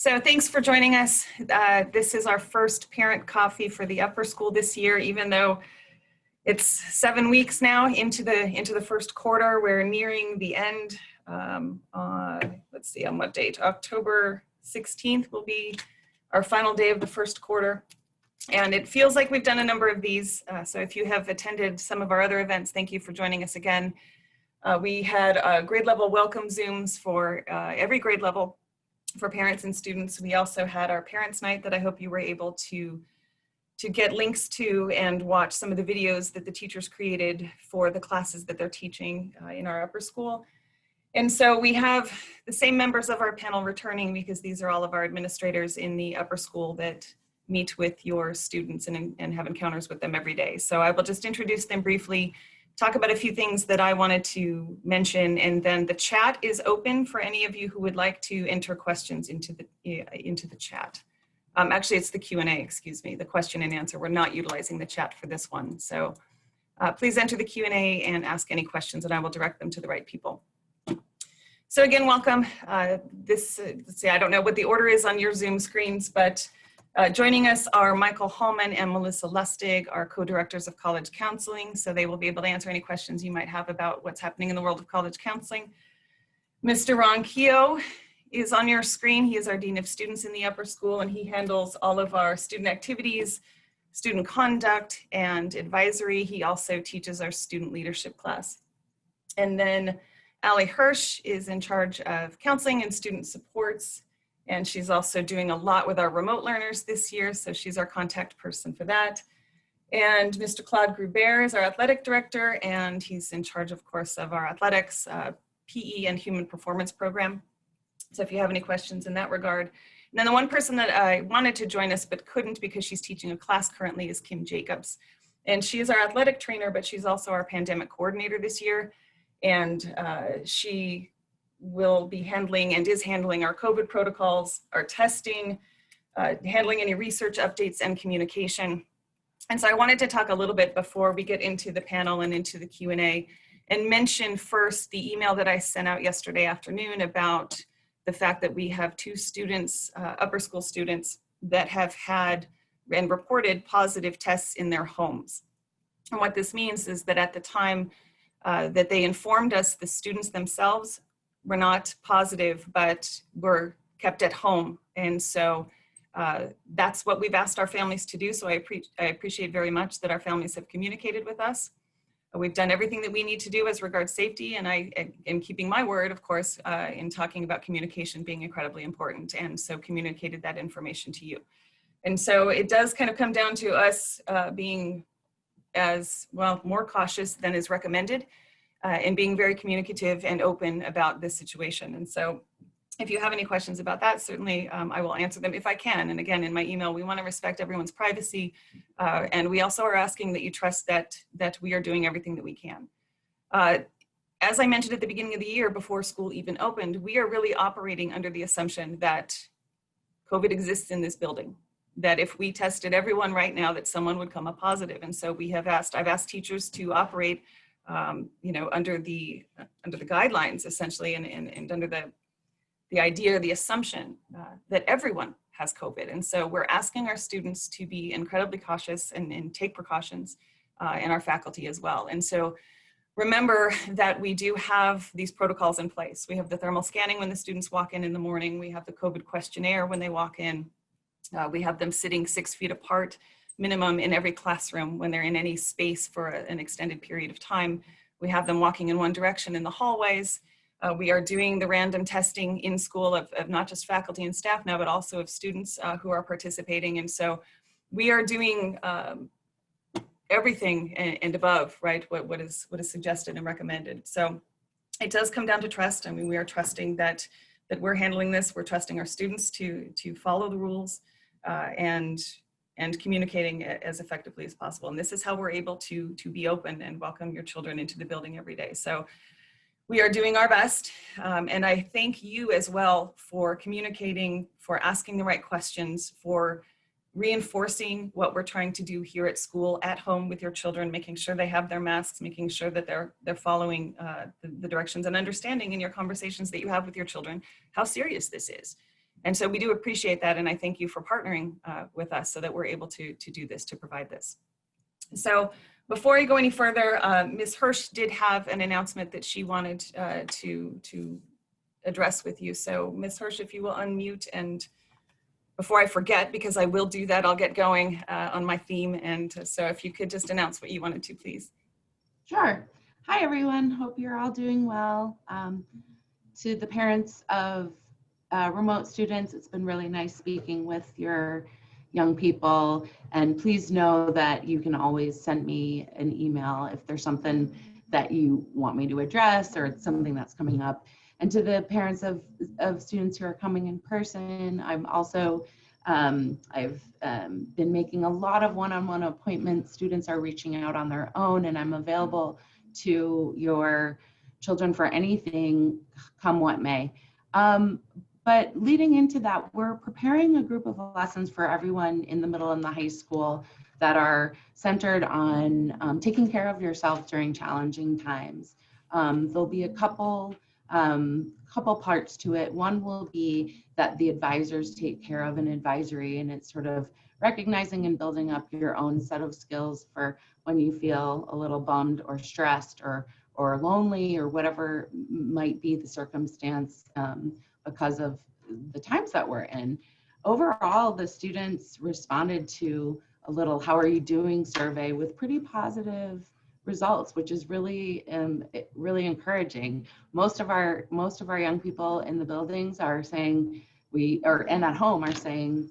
So thanks for joining us. This is our first parent coffee for the upper school this year, even though it's 7 weeks now into the first quarter. We're nearing the end. Let's see on what date. October 16th will be our final day of the first quarter. And it feels like we've done a number of these. So if you have attended some of our other events, thank you for joining us again. We had grade level welcome Zooms for every grade level for parents and students. We also had our parents' night that I hope you were able to get links to and watch some of the videos that the teachers created for the classes that they're teaching in our upper school. And so we have the same members of our panel returning because these are all of our administrators in the upper school that meet with your students and have encounters with them every day. So I will just introduce them briefly, talk about a few things that I wanted to mention, and then the chat is open for any of you who would like to enter questions into the chat. Actually, it's the Q&A, excuse me, the question and answer. We're not utilizing the chat for this one. So please enter the Q&A and ask any questions and I will direct them to the right people. So again, welcome. Let's see, I don't know what the order is on your Zoom screens, but joining us are Michael Hallman and Melissa Lustig, our co-directors of college counseling. So they will be able to answer any questions you might have about what's happening in the world of college counseling. Mr. Ron Keogh is on your screen. He is our Dean of Students in the upper school, and he handles all of our student activities, student conduct, and advisory. He also teaches our student leadership class. And then Allie Hirsch is in charge of counseling and student supports. And she's also doing a lot with our remote learners this year, so she's our contact person for that. And Mr. Claude Grubert is our athletic director, and he's in charge, of course, of our athletics, PE, and human performance program. So if you have any questions in that regard. And then the one person that I wanted to join us but couldn't because she's teaching a class currently is Kim Jacobs. And she is our athletic trainer, but she's also our pandemic coordinator this year. And she will be handling and is handling our COVID protocols, our testing, handling any research updates and communication. And so I wanted to talk a little bit before we get into the panel and into the Q&A and mention first the email that I sent out yesterday afternoon about the fact that we have 2 students, upper school students, that have had and reported positive tests in their homes. And what this means is that at the time that they informed us, the students themselves were not positive, but were kept at home. And so that's what we've asked our families to do. So I appreciate very much that our families have communicated with us. We've done everything that we need to do as regards safety, and I am keeping my word, of course, in talking about communication being incredibly important, and so communicated that information to you. And so it does kind of come down to us being as well more cautious than is recommended, and being very communicative and open about this situation. And so if you have any questions about that, certainly I will answer them if I can. And again, in my email, we want to respect everyone's privacy. And we also are asking that you trust that we are doing everything that we can. As I mentioned at the beginning of the year, before school even opened, we are really operating under the assumption that COVID exists in this building, that if we tested everyone right now, that someone would come up positive. And so I've asked teachers to operate under the guidelines, essentially, and under the idea, the assumption that everyone has COVID. And so we're asking our students to be incredibly cautious and take precautions, and our faculty as well. And so remember that we do have these protocols in place. We have the thermal scanning when the students walk in the morning. We have the COVID questionnaire when they walk in. We have them sitting 6 feet apart minimum in every classroom when they're in any space for an extended period of time. We have them walking in one direction in the hallways. We are doing the random testing in school of not just faculty and staff now, but also of students who are participating. And so we are doing everything and above, right, what is suggested and recommended. So it does come down to trust. I mean, we are trusting that we're handling this. We're trusting our students to follow the rules and communicating as effectively as possible. And this is how we're able to be open and welcome your children into the building every day. So we are doing our best. And I thank you as well for communicating, for asking the right questions, for reinforcing what we're trying to do here at school, at home with your children, making sure they have their masks, making sure that they're following the directions, and understanding in your conversations that you have with your children how serious this is. And so we do appreciate that, and I thank you for partnering with us so that we're able to do this, to provide this. So before I go any further, Ms. Hirsch did have an announcement that she wanted to address with you. So Ms. Hirsch, if you will unmute, and before I forget, because I will do that, I'll get going on my theme. And so if you could just announce what you wanted to, please. Sure. Hi, everyone. Hope you're all doing well. To the parents of remote students, it's been really nice speaking with your young people. And please know that you can always send me an email if there's something that you want me to address or something that's coming up. And to the parents of students who are coming in person, I'm also, I've been making a lot of one-on-one appointments. Students are reaching out on their own, and I'm available to your children for anything, come what may. But leading into that, we're preparing a group of lessons for everyone in the middle and the high school that are centered on taking care of yourself during challenging times. There'll be a couple parts to it. One will be that the advisors take care of an advisory, and it's sort of recognizing and building up your own set of skills for when you feel a little bummed or stressed or lonely or whatever might be the circumstance because of the times that we're in. Overall, the students responded to a little "how are you doing" survey with pretty positive results, which is really really encouraging. Most of our young people in the buildings are saying and at home are saying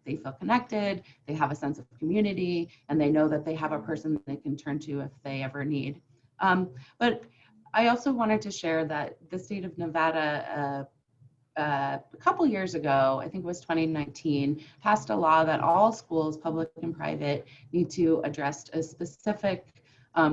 they feel connected, they have a sense of community, and they know that they have a person they can turn to if they ever need. But I also wanted to share that the state of Nevada a couple years ago, I think it was 2019, passed a law that all schools, public and private, need to address a specific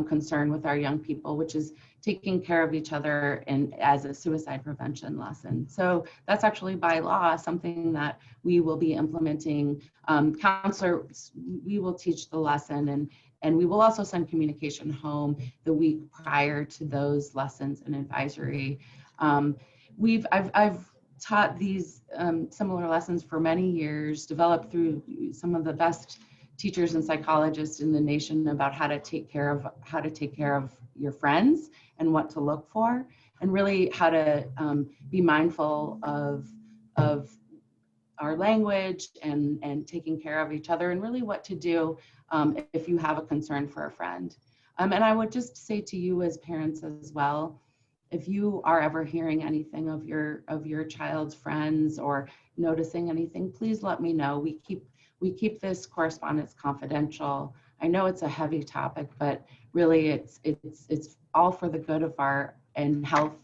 concern with our young people, which is taking care of each other and as a suicide prevention lesson. So that's actually by law something that we will be implementing. Counselors, we will teach the lesson, and we will also send communication home the week prior to those lessons and advisory. I've taught these similar lessons for many years, developed through some of the best teachers and psychologists in the nation about how to take care of your friends and what to look for, and really how to be mindful of our language and taking care of each other, and really what to do if you have a concern for a friend. And I would just say to you as parents as well, if you are ever hearing anything of your child's friends or noticing anything, please let me know. We keep this correspondence confidential. I know it's a heavy topic, but really it's all for the good of and health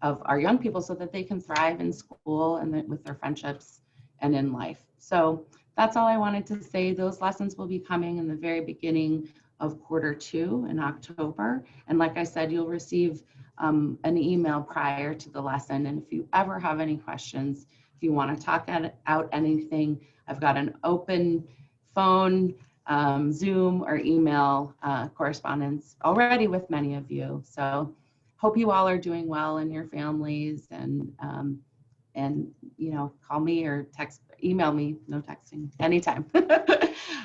of our young people so that they can thrive in school and with their friendships and in life. So that's all I wanted to say. Those lessons will be coming in the very beginning of quarter 2 in October. And like I said, you'll receive an email prior to the lesson. And if you ever have any questions, if you want to talk out anything, I've got an open phone, Zoom, or email correspondence already with many of you. So hope you all are doing well in your families, and call me or email me, no texting, anytime.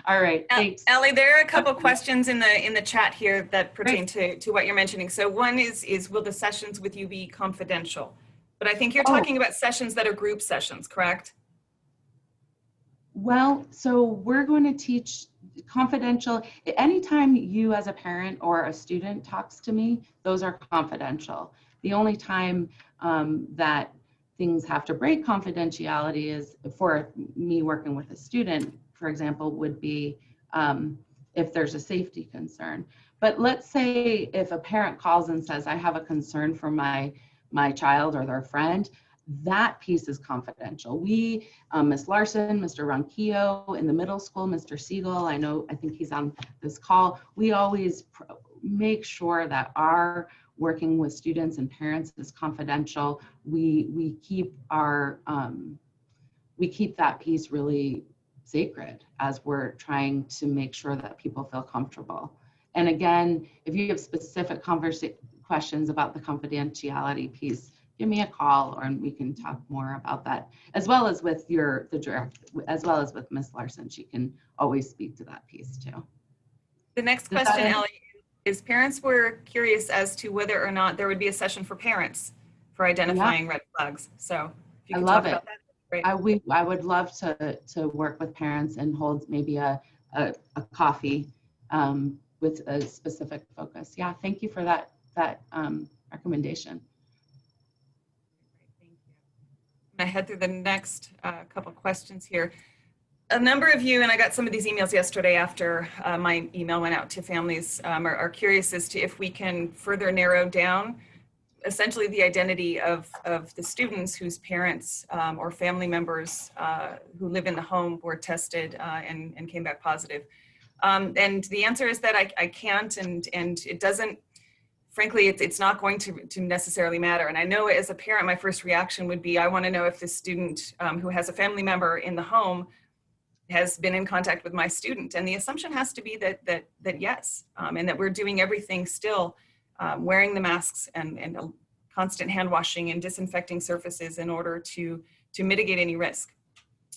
All right, thanks. Ellie, there are a couple questions in the chat here that pertain to what you're mentioning. So one is will the sessions with you be confidential? But I think you're talking about sessions that are group sessions, correct? Well, so we're going to teach confidential. Anytime you as a parent or a student talks to me, those are confidential. The only time that things have to break confidentiality is for me working with a student, for example, would be if there's a safety concern. But let's say if a parent calls and says, I have a concern for my child or their friend, that piece is confidential. We, Ms. Larson, Mr. Ronquillo in the middle school, Mr. Siegel, I think he's on this call. We always make sure that our working with students and parents is confidential. We keep that piece really sacred as we're trying to make sure that people feel comfortable. And again, if you have specific questions about the confidentiality piece, give me a call, or we can talk more about that, as well as with as well as with Miss Larson. She can always speak to that piece too. The next question, Ellie, is parents were curious as to whether or not there would be a session for parents for identifying red flags. So if you I could love talk about that, great. I would love to work with parents and hold maybe a coffee with a specific focus. Yeah, thank you for that recommendation. Thank you. I'm gonna head through the next couple questions here. A number of you, and I got some of these emails yesterday after my email went out to families, are curious as to if we can further narrow down essentially the identity of the students whose parents or family members who live in the home were tested and came back positive. And the answer is that I can't, and it doesn't, frankly, it's not going to necessarily matter. And I know as a parent, my first reaction would be, I want to know if the student who has a family member in the home has been in contact with my student. And the assumption has to be that yes, and that we're doing everything still, wearing the masks and constant hand washing and disinfecting surfaces in order to mitigate any risk.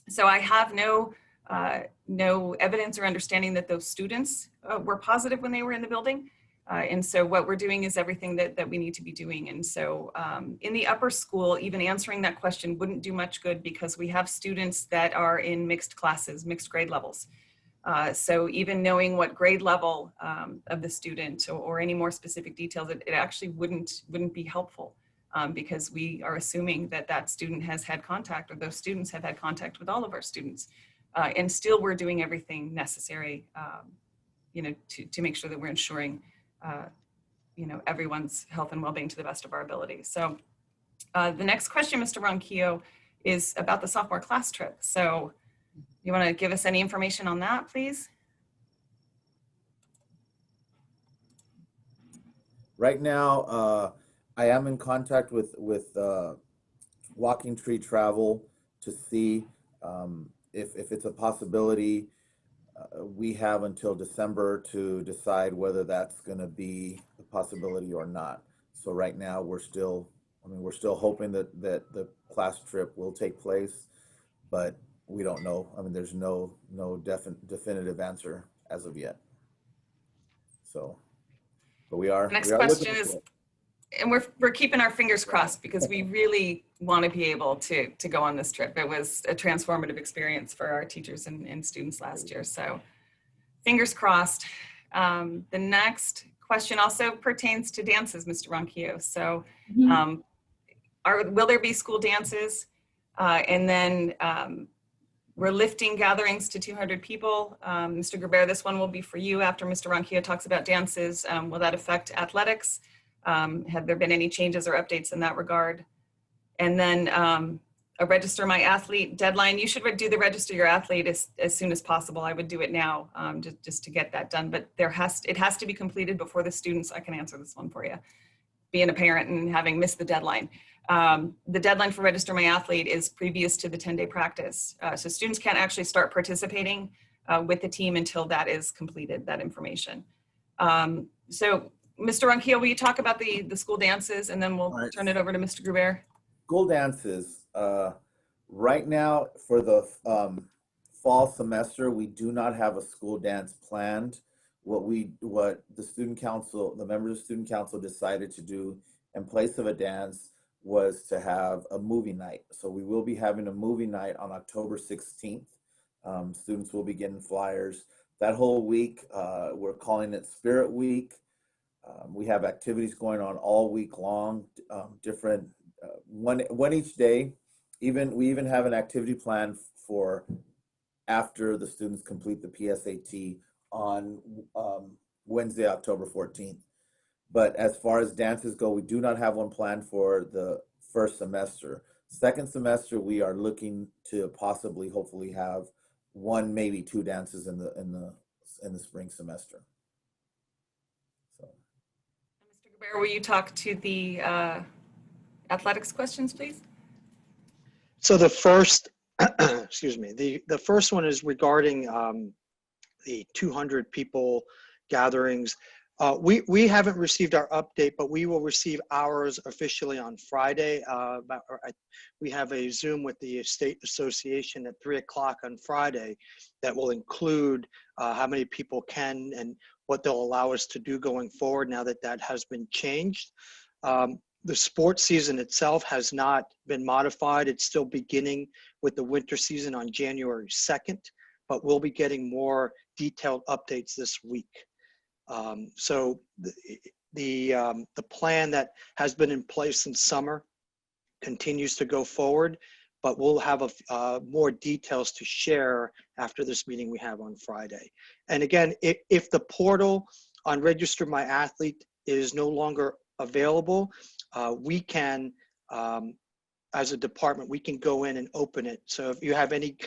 So I have no evidence or understanding that those students were positive when they were in the building. And so what we're doing is everything that we need to be doing. And so in the upper school, even answering that question wouldn't do much good because we have students that are in mixed classes, mixed grade levels. So even knowing what grade level of the student or any more specific details, it actually wouldn't be helpful because we are assuming that student has had contact, or those students have had contact with all of our students. And still we're doing everything necessary to make sure that we're ensuring everyone's health and well-being to the best of our ability. So the next question, Mr. Ronquillo, is about the sophomore class trip. So you want to give us any information on that, please? Right now, I am in contact with Walking Tree Travel to see if it's a possibility. We have until December to decide whether that's going to be a possibility or not. So right now we're still hoping that the class trip will take place, but we don't know. I mean, there's no definitive answer as of yet. So, but we are. Next question is, and we're keeping our fingers crossed because we really want to be able to go on this trip. It was a transformative experience for our teachers and students last year. So fingers crossed. The next question also pertains to dances, Mr. Ronquillo. So will there be school dances? And then we're lifting gatherings to 200 people. Mr. Gerber, this one will be for you after Mr. Ronquillo talks about dances. Will that affect athletics? Have there been any changes or updates in that regard? And then a register my athlete deadline. You should do the register your athlete as soon as possible. I would do it now just to get that done, but it has to be completed before the students. I can answer this one for you, being a parent and having missed the deadline. The deadline for register my athlete is previous to the 10-day practice. So students can't actually start participating with the team until that is completed, that information. So Mr. Ronquillo, will you talk about the school dances, and then we'll turn it over to Mr. Gruber? School dances, right now for the fall semester, we do not have a school dance planned. What the student council, the members of the student council decided to do in place of a dance was to have a movie night. So we will be having a movie night on October 16th. Students will be getting flyers. That whole week, we're calling it Spirit Week. We have activities going on all week long, different, one each day. We even have an activity plan for after the students complete the PSAT on Wednesday, October 14th. But as far as dances go, we do not have one planned for the first semester. Second semester, we are looking to possibly, hopefully, have one, maybe two dances in the spring semester. So, Mr. Gruber, will you talk to the athletics questions, please? So the first, excuse me, the first one is regarding the 200 people gatherings. We haven't received our update, but we will receive ours officially on Friday. We have a Zoom with the State Association at 3 o'clock on Friday that will include how many people can and what they'll allow us to do going forward now that that has been changed. The sports season itself has not been modified. It's still beginning with the winter season on January 2nd, but we'll be getting more detailed updates this week. So the plan that has been in place since summer continues to go forward, but we'll have more details to share after this meeting we have on Friday. And again, if the portal on Register My Athlete is no longer available, we can, as a department, we can go in and open it. So if you have any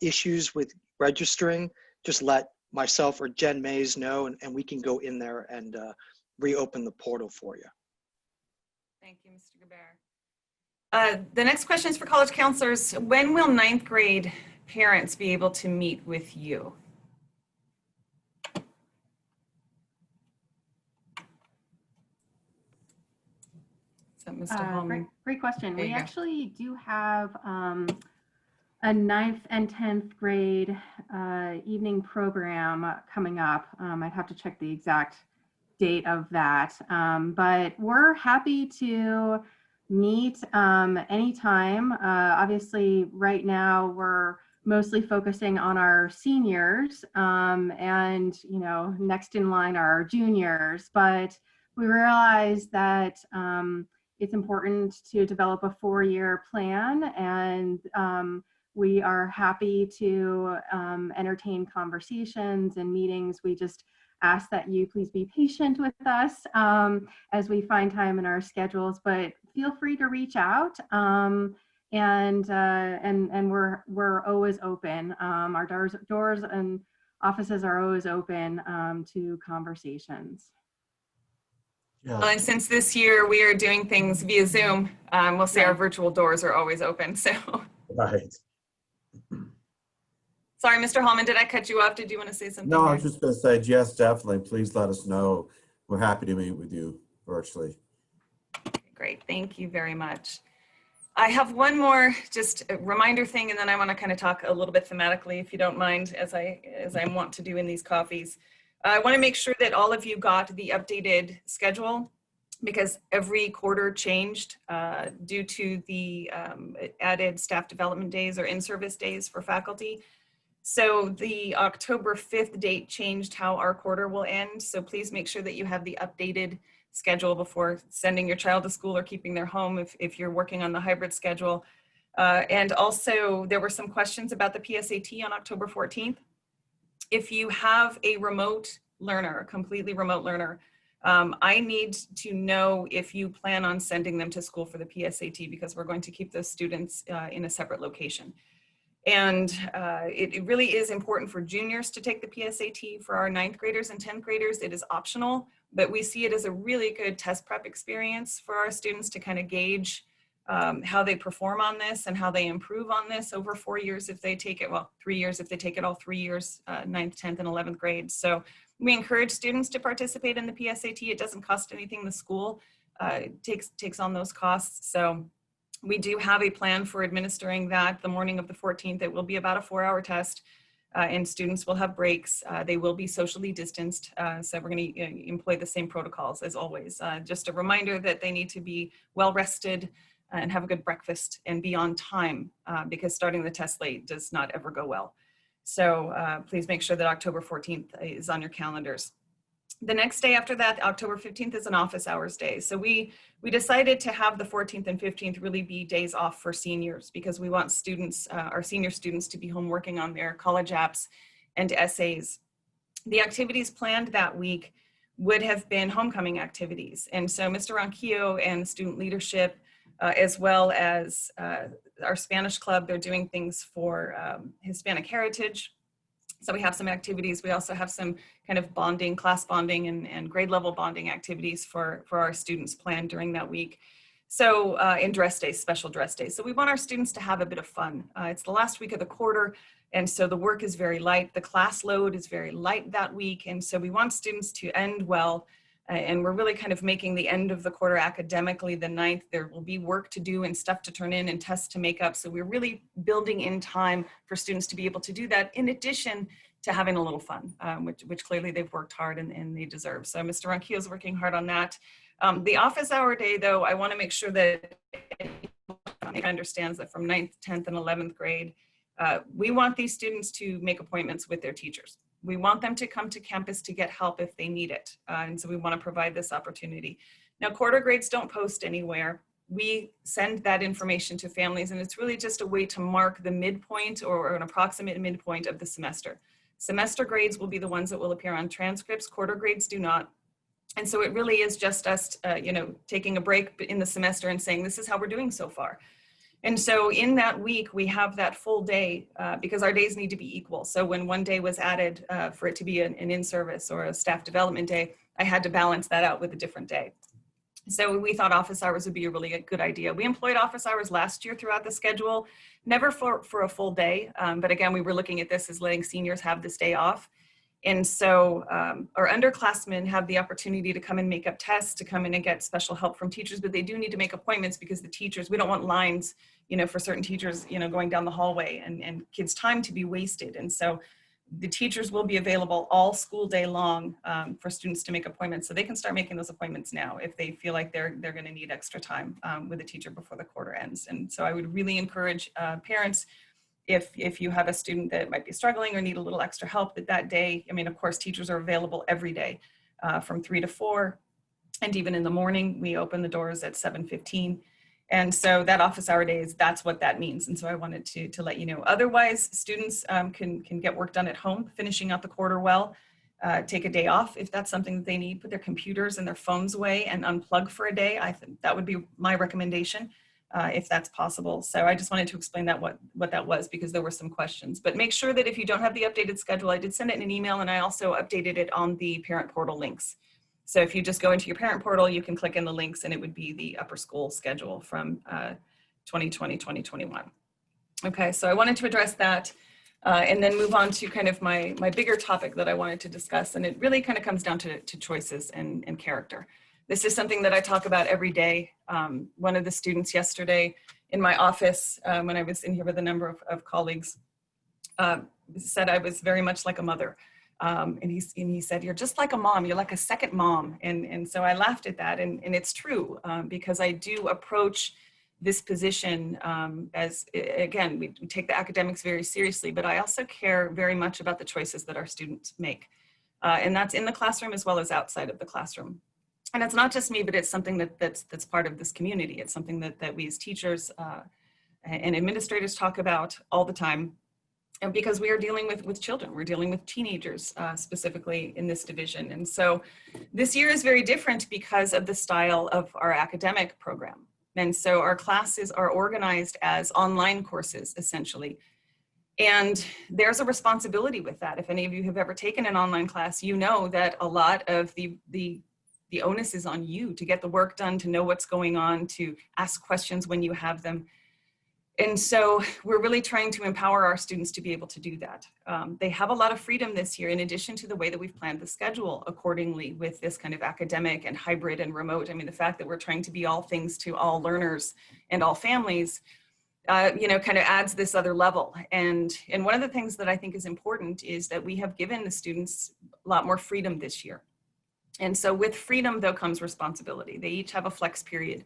issues with registering, just let myself or Jen Mays know, and we can go in there and reopen the portal for you. Thank you, Mr. Gaber. The next question is for college counselors. When will 9th grade parents be able to meet with you? Is that Mr. Hallman? Great question. There We you go. actually do have a 9th and 10th grade evening program coming up. I'd have to check the exact date of that, but we're happy to meet anytime. Obviously, right now we're mostly focusing on our seniors, and next in line are our juniors. But we realize that it's important to develop a 4-year plan, and we are happy to entertain conversations and meetings. We just ask that you please be patient with us as we find time in our schedules, but feel free to reach out. And we're always open. Our doors and offices are always open to conversations. Yeah. Well, and since this year we are doing things via Zoom, we'll say our virtual doors are always open. So, Right. sorry, Mr. Hallman, did I cut you off? Did you want to say something? No, I here? was just going to say, yes, definitely. Please let us know. We're happy to meet with you virtually. Great, thank you very much. I have one more just a reminder thing, and then I want to kind of talk a little bit thematically, if you don't mind, as I want to do in these coffees. I want to make sure that all of you got the updated schedule, because every quarter changed due to the added staff development days or in-service days for faculty. So the October 5th date changed how our quarter will end. So please make sure that you have the updated schedule before sending your child to school or keeping their home if you're working on the hybrid schedule. And also there were some questions about the PSAT on October 14th. If you have a remote learner, a completely remote learner, I need to know if you plan on sending them to school for the PSAT, because we're going to keep those students in a separate location. And it really is important for juniors to take the PSAT. For our 9th graders and 10th graders, it is optional, but we see it as a really good test prep experience for our students to kind of gauge how they perform on this and how they improve on this over 4 years if they take it, well, 3 years if they take it all 3 years, 9th, 10th, and 11th grades. So we encourage students to participate in the PSAT. It doesn't cost anything. The school takes on those costs. So we do have a plan for administering that the morning of the 14th. It will be about a 4-hour test, and students will have breaks. They will be socially distanced. So we're going to employ the same protocols as always. Just a reminder that they need to be well rested and have a good breakfast and be on time, because starting the test late does not ever go well. So please make sure that October 14th is on your calendars. The next day after that, October 15th, is an office hours day. So we decided to have the 14th and 15th really be days off for seniors, because we want students, our senior students, to be home working on their college apps and essays. The activities planned that week would have been homecoming activities. And so Mr. Ronquillo and student leadership, as well as our Spanish club, they're doing things for Hispanic heritage. So we have some activities. We also have some kind of bonding, class bonding and grade level bonding activities for our students planned during that week. So, and dress days, special dress days. So we want our students to have a bit of fun. It's the last week of the quarter, and so the work is very light. The class load is very light that week, and so we want students to end well. And we're really kind of making the end of the quarter academically the 9th. There will be work to do and stuff to turn in and tests to make up. So we're really building in time for students to be able to do that, in addition to having a little fun, which clearly they've worked hard and they deserve. So Mr. Ronquillo is working hard on that. The office hour day, though, I want to make sure that everyone understands that from 9th, 10th, and 11th grade, we want these students to make appointments with their teachers. We want them to come to campus to get help if they need it. And so we want to provide this opportunity. Now, quarter grades don't post anywhere. We send that information to families, and it's really just a way to mark the midpoint or an approximate midpoint of the semester. Semester grades will be the ones that will appear on transcripts. Quarter grades do not. And so it really is just us, taking a break in the semester and saying, this is how we're doing so far. And so in that week, we have that full day because our days need to be equal. So when one day was added for it to be an in-service or a staff development day, I had to balance that out with a different day. So we thought office hours would be a really good idea. We employed office hours last year throughout the schedule, never for a full day. But again, we were looking at this as letting seniors have this day off. And so our underclassmen have the opportunity to come and make up tests, to come in and get special help from teachers, but they do need to make appointments because the teachers, we don't want lines, for certain teachers, going down the hallway and kids' time to be wasted. And so the teachers will be available all school day long for students to make appointments. So they can start making those appointments now if they feel like they're going to need extra time with a teacher before the quarter ends. And so I would really encourage parents, if you have a student that might be struggling or need a little extra help that day, of course, teachers are available every day from 3 to 4. And even in the morning, we open the doors at 7:15. And so that office hour days, that's what that means. And so I wanted to let you know. Otherwise, students can get work done at home, finishing out the quarter well, take a day off if that's something that they need, put their computers and their phones away and unplug for a day. I think that would be my recommendation. If that's possible. So I just wanted to explain that what that was, because there were some questions. But make sure that if you don't have the updated schedule, I did send it in an email, and I also updated it on the parent portal links. So if you just go into your parent portal, you can click in the links and it would be the upper school schedule from 2020, 2021. Okay, so I wanted to address that and then move on to kind of my bigger topic that I wanted to discuss. And it really kind of comes down to choices and character. This is something that I talk about every day. One of the students yesterday in my office, when I was in here with a number of colleagues, said I was very much like a mother. And he said, you're just like a mom, you're like a second mom. And so I laughed at that, and it's true, because I do approach this position as, again, we take the academics very seriously, but I also care very much about the choices that our students make. And that's in the classroom as well as outside of the classroom. And it's not just me, but it's something that's part of this community. It's something that we as teachers and administrators talk about all the time. And because we are dealing with children, we're dealing with teenagers specifically in this division. And so this year is very different because of the style of our academic program. And so our classes are organized as online courses, essentially. And there's a responsibility with that. If any of you have ever taken an online class, you know that a lot of the onus is on you to get the work done, to know what's going on, to ask questions when you have them. And so we're really trying to empower our students to be able to do that. They have a lot of freedom this year, in addition to the way that we've planned the schedule accordingly with this kind of academic and hybrid and remote. I mean, the fact that we're trying to be all things to all learners and all families, kind of adds this other level. And one of the things that I think is important is that we have given the students a lot more freedom this year. And so with freedom, though, comes responsibility. They each have a flex period.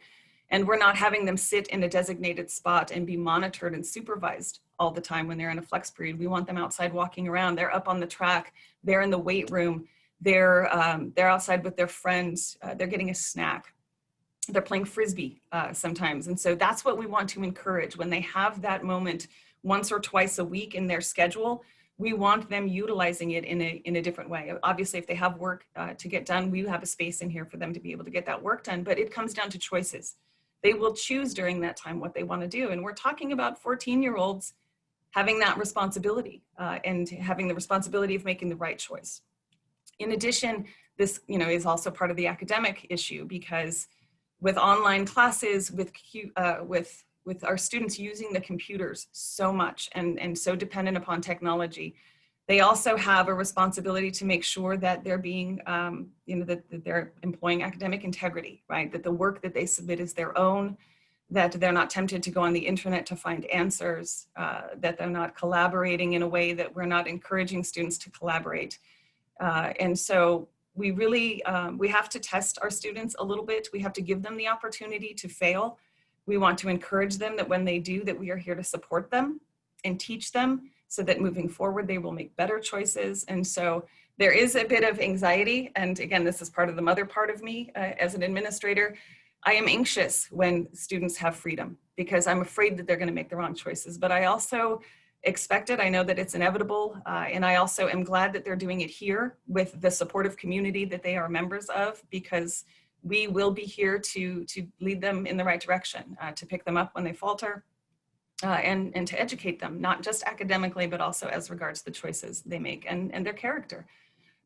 And we're not having them sit in a designated spot and be monitored and supervised all the time when they're in a flex period. We want them outside walking around. They're up on the track. They're in the weight room. They're outside with their friends. They're getting a snack. They're playing Frisbee sometimes. And so that's what we want to encourage. When they have that moment once or twice a week in their schedule, we want them utilizing it in a different way. Obviously, if they have work to get done, we have a space in here for them to be able to get that work done, but it comes down to choices. They will choose during that time what they want to do. And we're talking about 14-year-olds having that responsibility and having the responsibility of making the right choice. In addition, this is also part of the academic issue, because with online classes, with our students using the computers so much and so dependent upon technology, they also have a responsibility to make sure that they're being, that they're employing academic integrity, right? That the work that they submit is their own, that they're not tempted to go on the internet to find answers, that they're not collaborating in a way that we're not encouraging students to collaborate. And so we really, we have to test our students a little bit. We have to give them the opportunity to fail. We want to encourage them that when they do, that we are here to support them and teach them so that moving forward, they will make better choices. And so there is a bit of anxiety. And again, this is part of the mother part of me as an administrator. I am anxious when students have freedom because I'm afraid that they're going to make the wrong choices, but I also expect it. I know that it's inevitable. And I also am glad that they're doing it here with the supportive community that they are members of, because we will be here to lead them in the right direction, to pick them up when they falter, and to educate them, not just academically, but also as regards the choices they make and their character.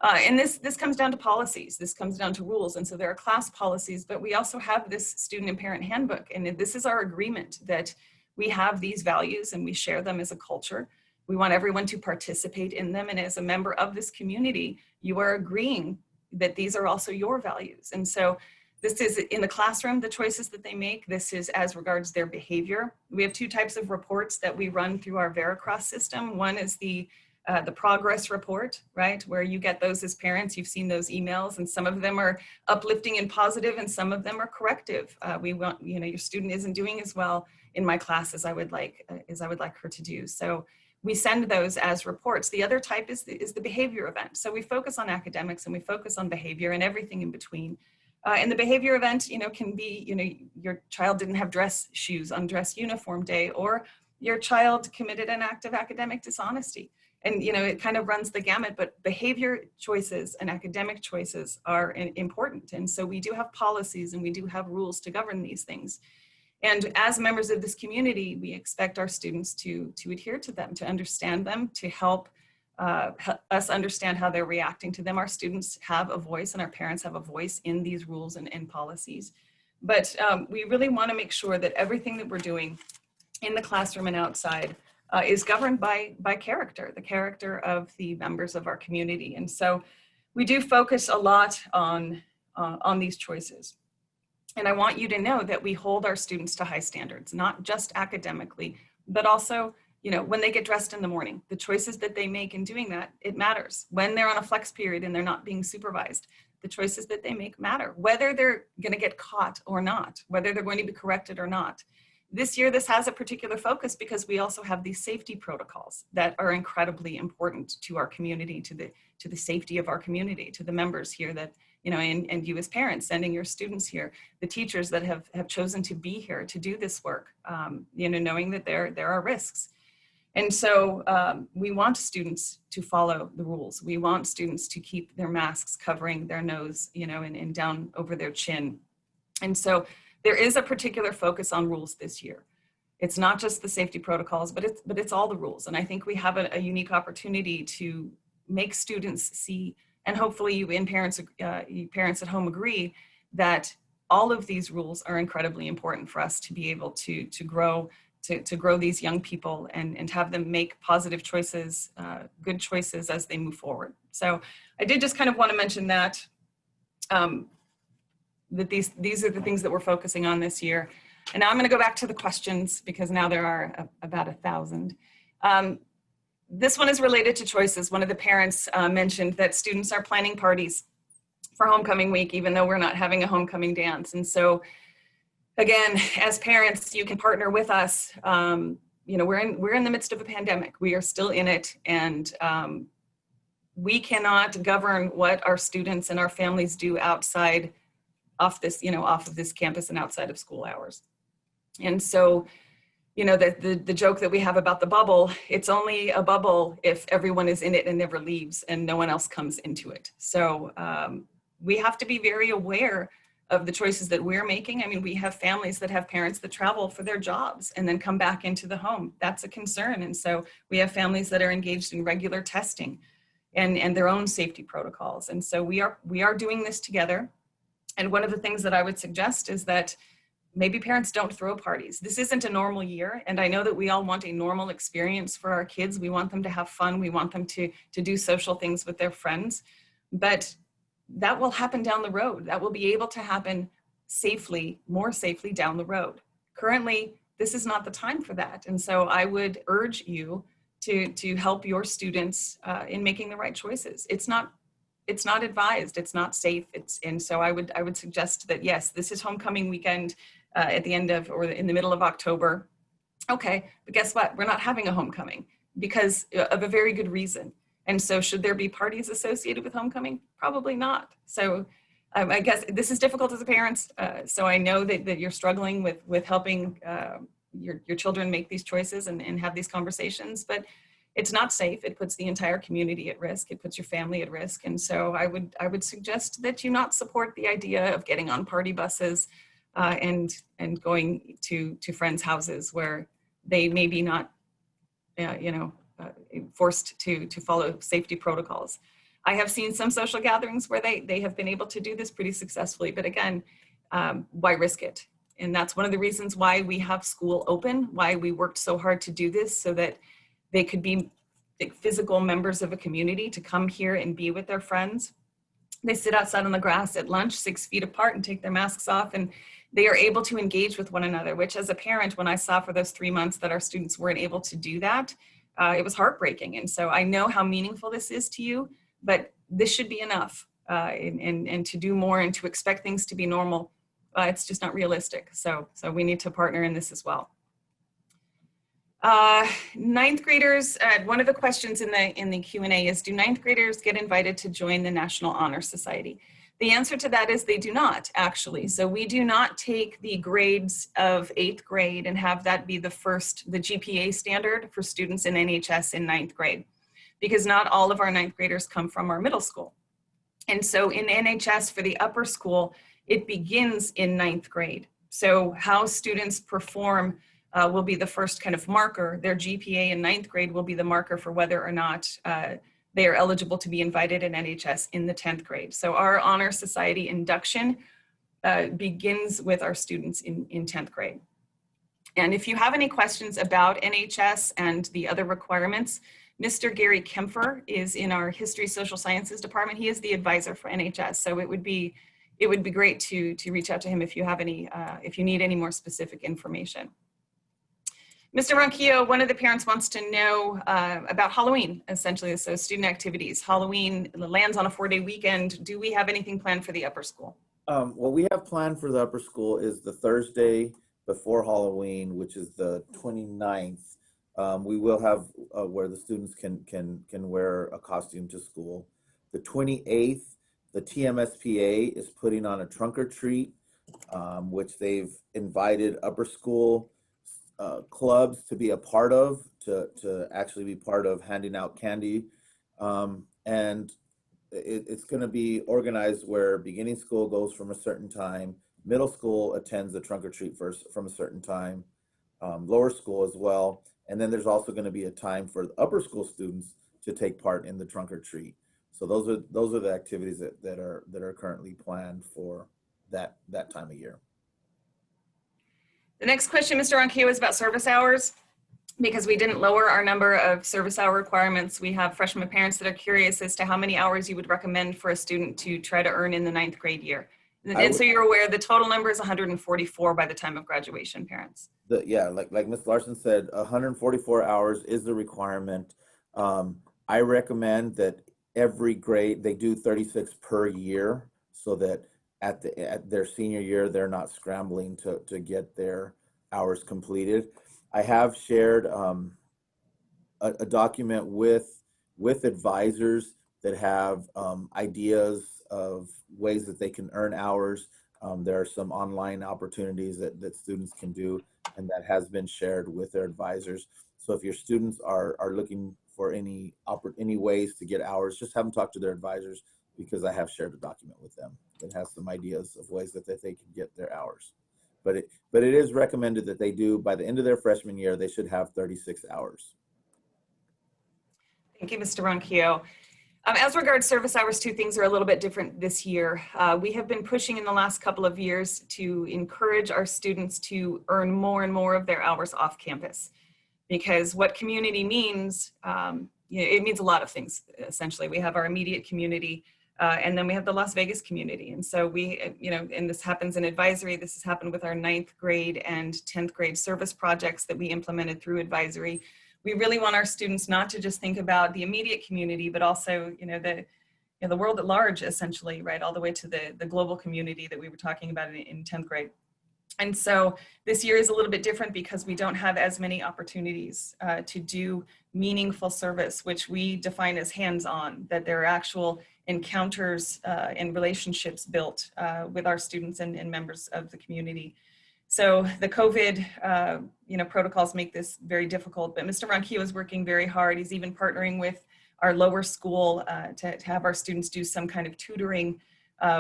And this comes down to policies, this comes down to rules. And so there are class policies, but we also have this student and parent handbook. And this is our agreement that we have these values and we share them as a culture. We want everyone to participate in them. And as a member of this community, you are agreeing that these are also your values. And so this is in the classroom, the choices that they make. This is as regards their behavior. We have two types of reports that we run through our Veracross system. One is the progress report, right? Where you get those as parents, you've seen those emails, and some of them are uplifting and positive, and some of them are corrective. We want, your student isn't doing as well in my class as I would like her to do. So we send those as reports. The other type is the behavior event. So we focus on academics and we focus on behavior and everything in between. And the behavior event, can be, your child didn't have dress shoes on dress uniform day, or your child committed an act of academic dishonesty. And, it kind of runs the gamut, but behavior choices and academic choices are important. And so we do have policies and we do have rules to govern these things. And as members of this community, we expect our students to adhere to them, to understand them, to help us understand how they're reacting to them. Our students have a voice and our parents have a voice in these rules and policies. But we really want to make sure that everything that we're doing in the classroom and outside is governed by character, the character of the members of our community. And so we do focus a lot on these choices. And I want you to know that we hold our students to high standards, not just academically, but also, when they get dressed in the morning, the choices that they make in doing that, it matters. When they're on a flex period and they're not being supervised, the choices that they make matter, whether they're going to get caught or not, whether they're going to be corrected or not. This year, this has a particular focus because we also have these safety protocols that are incredibly important to our community, to the safety of our community, to the members here that, and you as parents sending your students here, the teachers that have chosen to be here to do this work, knowing that there are risks. And so we want students to follow the rules. We want students to keep their masks covering their nose, and down over their chin. And so there is a particular focus on rules this year. It's not just the safety protocols, but it's all the rules. And I think we have a unique opportunity to make students see, and hopefully you parents at home agree, that all of these rules are incredibly important for us to be able to grow these young people and have them make positive choices, good choices as they move forward. So I did just kind of want to mention that, that these are the things that we're focusing on this year. And now I'm going to go back to the questions because now there are about 1,000. This one is related to choices. One of the parents mentioned that students are planning parties for homecoming week, even though we're not having a homecoming dance. And so again, as parents, you can partner with us. We're in the midst of a pandemic. We are still in it, and we cannot govern what our students and our families do outside off of this campus and outside of school hours. And so, the joke that we have about the bubble, it's only a bubble if everyone is in it and never leaves and no one else comes into it. So we have to be very aware of the choices that we're making. I mean, we have families that have parents that travel for their jobs and then come back into the home. That's a concern. And so we have families that are engaged in regular testing and their own safety protocols. And so we are doing this together. And one of the things that I would suggest is that maybe parents don't throw parties. This isn't a normal year. And I know that we all want a normal experience for our kids. We want them to have fun. We want them to do social things with their friends. But that will happen down the road. That will be able to happen safely, more safely down the road. Currently, this is not the time for that. And so I would urge you to help your students in making the right choices. It's not advised, it's not safe. And so I would suggest that, yes, this is homecoming weekend at the end of, or in the middle of October. Okay, but guess what? We're not having a homecoming because of a very good reason. And so should there be parties associated with homecoming? Probably not. So I guess this is difficult as a parent. So I know that you're struggling with helping your children make these choices and have these conversations, but it's not safe. It puts the entire community at risk. It puts your family at risk. And so I would suggest that you not support the idea of getting on party buses and going to friends' houses where they may be not, forced to follow safety protocols. I have seen some social gatherings where they have been able to do this pretty successfully, but again, why risk it? And that's one of the reasons why we have school open, why we worked so hard to do this, so that they could be physical members of a community to come here and be with their friends. They sit outside on the grass at lunch 6 feet apart and take their masks off, and they are able to engage with one another, which as a parent, when I saw for those 3 months that our students weren't able to do that, it was heartbreaking. And so I know how meaningful this is to you, but this should be enough. And to do more and to expect things to be normal, it's just not realistic. So we need to partner in this as well. Ninth graders, one of the questions in the Q&A is, do ninth graders get invited to join the National Honor Society? The answer to that is they do not, actually. So we do not take the grades of 8th grade and have that be the GPA standard for students in NHS in 9th grade, because not all of our 9th graders come from our middle school. And so in NHS for the upper school, it begins in 9th grade. So how students perform will be the first kind of marker. Their GPA in 9th grade will be the marker for whether or not they are eligible to be invited in NHS in the 10th grade. So our Honor Society induction begins with our students in 10th grade. And if you have any questions about NHS and the other requirements, Mr. Gary Kempfer is in our History Social Sciences department. He is the advisor for NHS. So it would be great to reach out to him if you have any, if you need any more specific information. Mr. Ronquillo, one of the parents wants to know about Halloween, essentially, so student activities. Halloween lands on a 4-day weekend. Do we have anything planned for the upper school? What we have planned for the upper school is the Thursday before Halloween, which is the 29th. We will have where the students can wear a costume to school. The 28th, the TMSPA is putting on a trunk or treat, which they've invited upper school clubs to be a part of, to actually be part of handing out candy. And it's going to be organized where beginning school goes from a certain time, middle school attends the trunk or treat from a certain time, lower school as well. And then there's also going to be a time for the upper school students to take part in the trunk or treat. So those are the activities that are currently planned for that time of year. The next question, Mr. Ronquillo, is about service hours. Because we didn't lower our number of service hour requirements, we have freshman parents that are curious as to how many hours you would recommend for a student to try to earn in the 9th grade year. And so you're aware the total number is 144 by the time of graduation, parents. Yeah, like Ms. Larson said, 144 hours is the requirement. I recommend that every grade, they do 36 per year, so that at their senior year, they're not scrambling to get their hours completed. I have shared a document with advisors that have ideas of ways that they can earn hours. There are some online opportunities that students can do, and that has been shared with their advisors. So if your students are looking for any ways to get hours, just have them talk to their advisors, because I have shared a document with them that has some ideas of ways that they can get their hours. But it is recommended that they do, by the end of their freshman year, they should have 36 hours. Thank you, Mr. Ronquillo. As regards service hours too, things are a little bit different this year. We have been pushing in the last couple of years to encourage our students to earn more and more of their hours off campus. Because what community means, it means a lot of things, essentially. We have our immediate community, and then we have the Las Vegas community. And so we, and this happens in advisory. This has happened with our 9th grade and 10th grade service projects that we implemented through advisory. We really want our students not to just think about the immediate community, but also, the world at large, essentially, right? All the way to the global community that we were talking about in 10th grade. And so this year is a little bit different because we don't have as many opportunities to do meaningful service, which we define as hands-on, that there are actual encounters and relationships built with our students and members of the community. So the COVID, protocols make this very difficult, but Mr. Ronquillo is working very hard. He's even partnering with our lower school to have our students do some kind of tutoring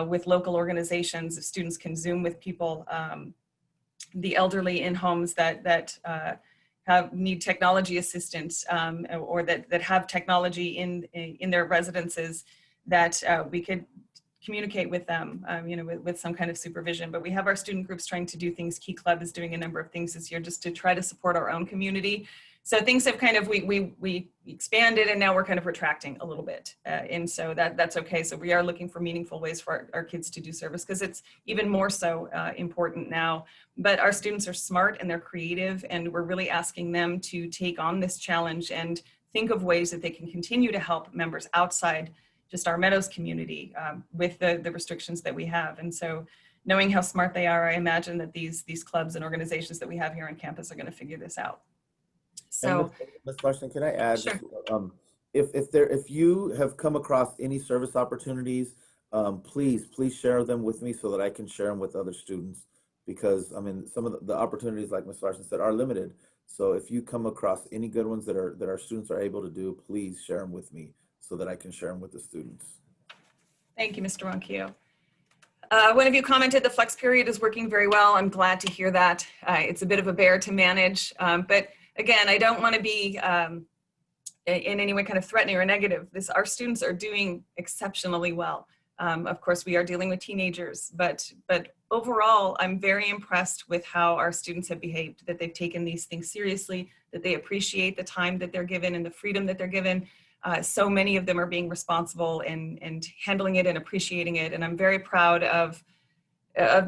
with local organizations. If students can Zoom with people, the elderly in homes that need technology assistance or that have technology in their residences, that we could communicate with them, with some kind of supervision. But we have our student groups trying to do things. Key Club is doing a number of things this year just to try to support our own community. So things have kind of, we expanded and now we're kind of retracting a little bit. And so that's okay. So we are looking for meaningful ways for our kids to do service because it's even more so important now. But our students are smart and they're creative, and we're really asking them to take on this challenge and think of ways that they can continue to help members outside just our Meadows community with the restrictions that we have. And so knowing how smart they are, I imagine that these clubs and organizations that we have here on campus are going to figure this out. So, Ms. Marston, can I add, sure. if you have come across any service opportunities, please share them with me so that I can share them with other students, because I mean, some of the opportunities, like Ms. Marston said, are limited. So if you come across any good ones that our students are able to do, please share them with me so that I can share them with the students. Thank you, Mr. Ronquillo. One of you commented the flex period is working very well. I'm glad to hear that. It's a bit of a bear to manage, but again, I don't want to be in any way kind of threatening or negative. Our students are doing exceptionally well. Of course, we are dealing with teenagers, but overall, I'm very impressed with how our students have behaved, that they've taken these things seriously, that they appreciate the time that they're given and the freedom that they're given. So many of them are being responsible and handling it and appreciating it. And I'm very proud of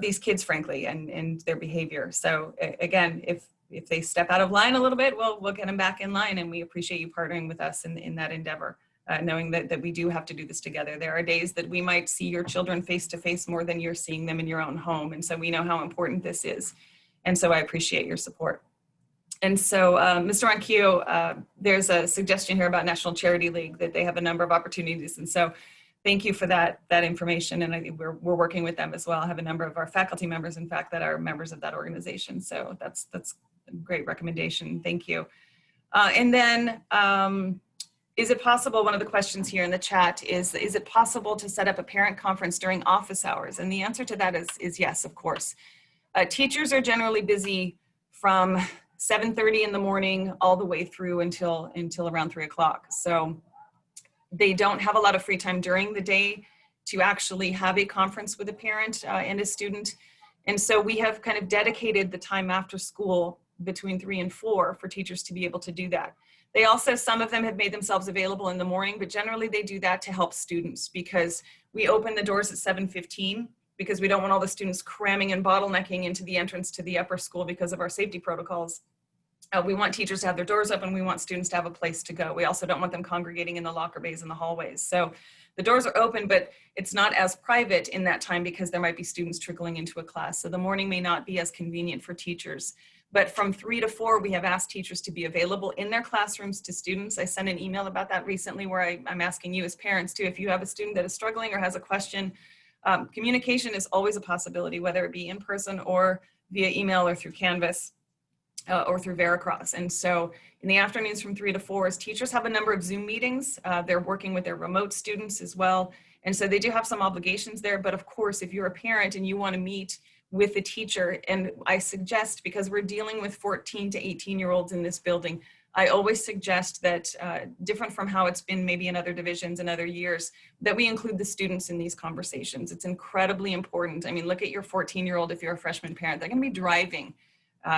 these kids, frankly, and their behavior. So again, if they step out of line a little bit, we'll get them back in line, and we appreciate you partnering with us in that endeavor, knowing that we do have to do this together. There are days that we might see your children face to face more than you're seeing them in your own home. And so we know how important this is. And so I appreciate your support. And so, Mr. Ronquillo, there's a suggestion here about National Charity League, that they have a number of opportunities. And so thank you for that information. And I think we're working with them as well. I have a number of our faculty members, in fact, that are members of that organization. So that's a great recommendation. Thank you. And then, is it possible, one of the questions here in the chat is it possible to set up a parent conference during office hours? And the answer to that is yes, of course. Teachers are generally busy from 7:30 in the morning all the way through until around 3 o'clock. So they don't have a lot of free time during the day to actually have a conference with a parent and a student. And so we have kind of dedicated the time after school between 3 and 4 for teachers to be able to do that. They also, some of them have made themselves available in the morning, but generally they do that to help students, because we open the doors at 7:15 because we don't want all the students cramming and bottlenecking into the entrance to the upper school because of our safety protocols. We want teachers to have their doors open. We want students to have a place to go. We also don't want them congregating in the locker bays and the hallways. So the doors are open, but it's not as private in that time because there might be students trickling into a class. So the morning may not be as convenient for teachers. But from 3 to 4, we have asked teachers to be available in their classrooms to students. I sent an email about that recently where I'm asking you as parents too, if you have a student that is struggling or has a question, communication is always a possibility, whether it be in person or via email or through Canvas. Or through Veracross. And so in the afternoons from 3 to 4, as teachers have a number of Zoom meetings, they're working with their remote students as well. And so they do have some obligations there. But of course, if you're a parent and you want to meet with the teacher, and I suggest, because we're dealing with 14 to 18-year-olds in this building, I always suggest that, different from how it's been maybe in other divisions and other years, that we include the students in these conversations. It's incredibly important. I mean, look at your 14-year-old if you're a freshman parent. They're going to be driving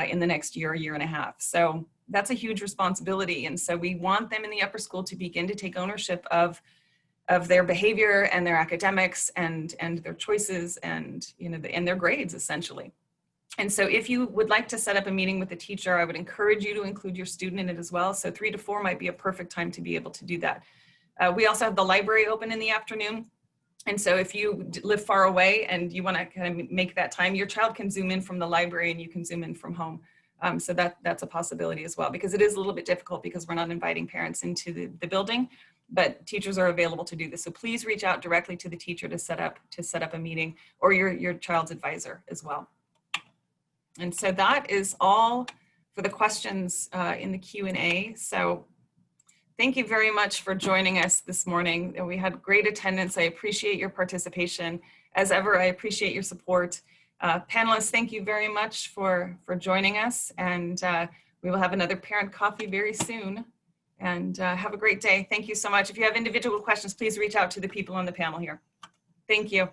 in the next year, year and a half. So that's a huge responsibility. And so we want them in the upper school to begin to take ownership of their behavior and their academics and their choices and, you know, and their grades essentially. And so if you would like to set up a meeting with the teacher, I would encourage you to include your student in it as well. So 3 to 4 might be a perfect time to be able to do that. We also have the library open in the afternoon. And so if you live far away and you want to kind of make that time, your child can zoom in from the library and you can zoom in from home. So that's a possibility as well, because it is a little bit difficult because we're not inviting parents into the building, but teachers are available to do this. So please reach out directly to the teacher to set up a meeting, or your child's advisor as well. And so that is all for the questions in the Q&A. So thank you very much for joining us this morning. We had great attendance. I appreciate your participation. As ever, I appreciate your support. Panelists, thank you very much for joining us. And we will have another parent coffee very soon. And have a great day. Thank you so much. If you have individual questions, please reach out to the people on the panel here. Thank you.